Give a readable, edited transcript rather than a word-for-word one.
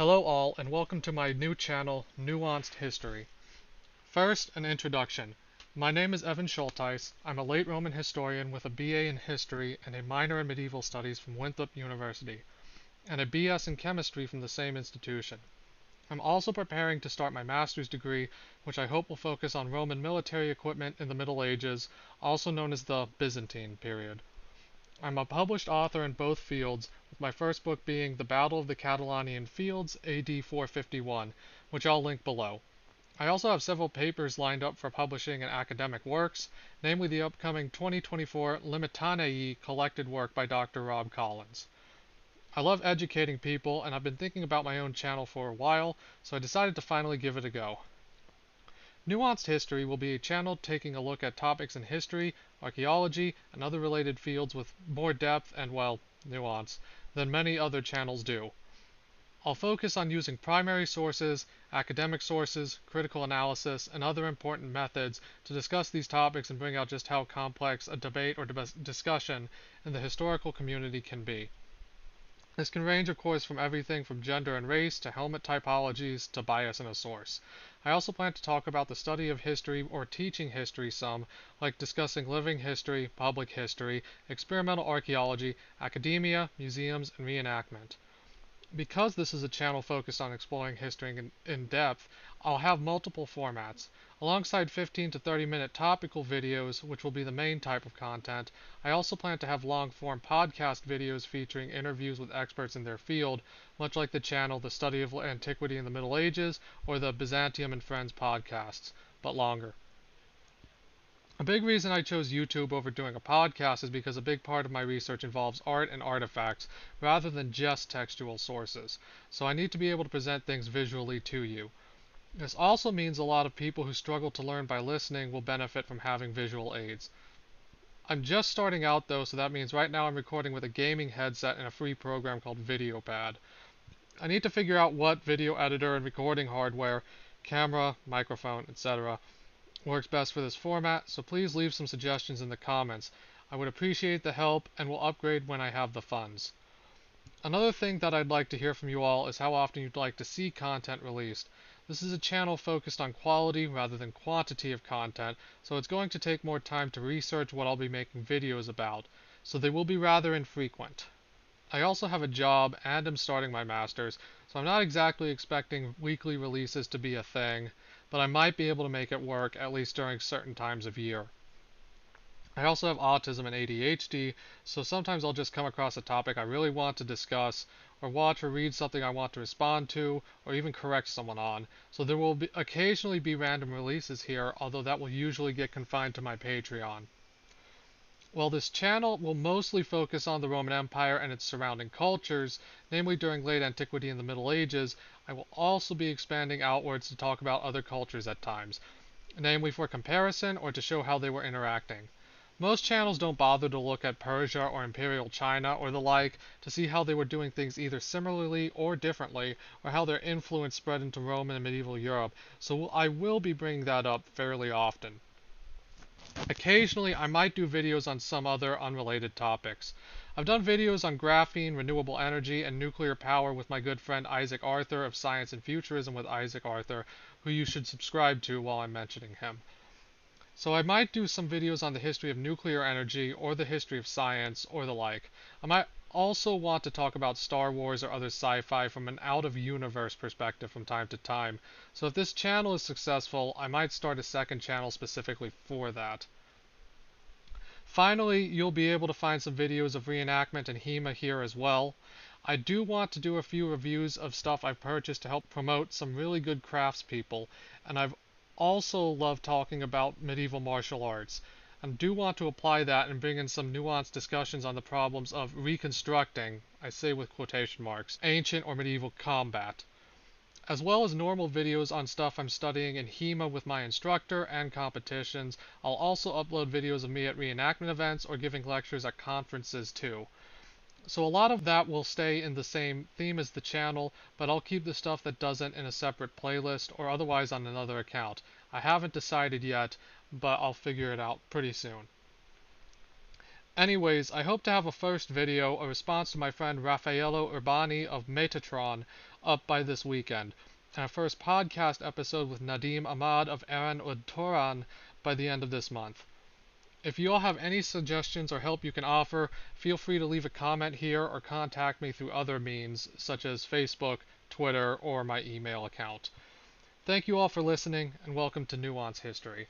Hello all, and welcome to my new channel, Nuanced History. First, an introduction. My name is Evan Schulteis. I'm a late Roman historian with a BA in History and a minor in Medieval Studies from Winthrop University, and a BS in Chemistry from the same institution. I'm also preparing to start my master's degree, which I hope will focus on Roman military equipment in the Middle Ages, also known as the Byzantine period. I'm a published author in both fields, with my first book being The Battle of the Catalanian Fields, AD 451, which I'll link below. I also have several papers lined up for publishing in academic works, namely the upcoming 2024 Limitanei collected work by Dr. Rob Collins. I love educating people, and I've been thinking about my own channel for a while, so I decided to finally give it a go. Nuanced History will be a channel taking a look at topics in history, archaeology, and other related fields with more depth and, well, nuance than many other channels do. I'll focus on using primary sources, academic sources, critical analysis, and other important methods to discuss these topics and bring out just how complex a debate or discussion in the historical community can be. This can range, of course, from everything from gender and race to helmet typologies to bias in a source. I also plan to talk about the study of history or teaching history some, like discussing living history, public history, experimental archaeology, academia, museums, and reenactment. Because this is a channel focused on exploring history in depth, I'll have multiple formats. Alongside 15 to 30 minute topical videos, which will be the main type of content, I also plan to have long form podcast videos featuring interviews with experts in their field, much like the channel The Study of Antiquity in the Middle Ages or the Byzantium and Friends podcasts, but longer. A big reason I chose YouTube over doing a podcast is because a big part of my research involves art and artifacts rather than just textual sources, so I need to be able to present things visually to you. This also means a lot of people who struggle to learn by listening will benefit from having visual aids. I'm just starting out though, so that means right now I'm recording with a gaming headset and a free program called VideoPad. I need to figure out what video editor and recording hardware, camera, microphone, etc. works best for this format, so please leave some suggestions in the comments. I would appreciate the help and will upgrade when I have the funds. Another thing that I'd like to hear from you all is how often you'd like to see content released. This is a channel focused on quality rather than quantity of content, so it's going to take more time to research what I'll be making videos about, so they will be rather infrequent. I also have a job and am starting my master's, so I'm not exactly expecting weekly releases to be a thing, but I might be able to make it work at least during certain times of year. I also have autism and ADHD, so sometimes I'll just come across a topic I really want to discuss, or watch or read something I want to respond to, or even correct someone on, so there will occasionally be random releases here, although that will usually get confined to my Patreon. While this channel will mostly focus on the Roman Empire and its surrounding cultures, namely during late antiquity and the Middle Ages, I will also be expanding outwards to talk about other cultures at times, namely for comparison or to show how they were interacting. Most channels don't bother to look at Persia or Imperial China or the like to see how they were doing things either similarly or differently, or how their influence spread into Roman and medieval Europe, so I will be bringing that up fairly often. Occasionally, I might do videos on some other unrelated topics. I've done videos on graphene, renewable energy, and nuclear power with my good friend Isaac Arthur of Science and Futurism with Isaac Arthur, who you should subscribe to while I'm mentioning him. So I might do some videos on the history of nuclear energy, or the history of science, or the like. I might also want to talk about Star Wars or other sci-fi from an out-of-universe perspective from time to time, so if this channel is successful, I might start a second channel specifically for that. Finally, you'll be able to find some videos of reenactment and HEMA here as well. I do want to do a few reviews of stuff I've purchased to help promote some really good craftspeople, and I've also loved talking about medieval martial arts, and do want to apply that and bring in some nuanced discussions on the problems of reconstructing, I say with quotation marks, ancient or medieval combat, as well as normal videos on stuff I'm studying in HEMA with my instructor and competitions. I'll also upload videos of me at reenactment events or giving lectures at conferences too. So a lot of that will stay in the same theme as the channel, but I'll keep the stuff that doesn't in a separate playlist or otherwise on another account. I haven't decided yet, but I'll figure it out pretty soon. Anyways, I hope to have a first video, a response to my friend Raffaello Urbani of Metatron, up by this weekend, and a first podcast episode with Nadim Ahmad of Eren Ud Toran by the end of this month. If you all have any suggestions or help you can offer, feel free to leave a comment here or contact me through other means, such as Facebook, Twitter, or my email account. Thank you all for listening, and welcome to Nuanced History.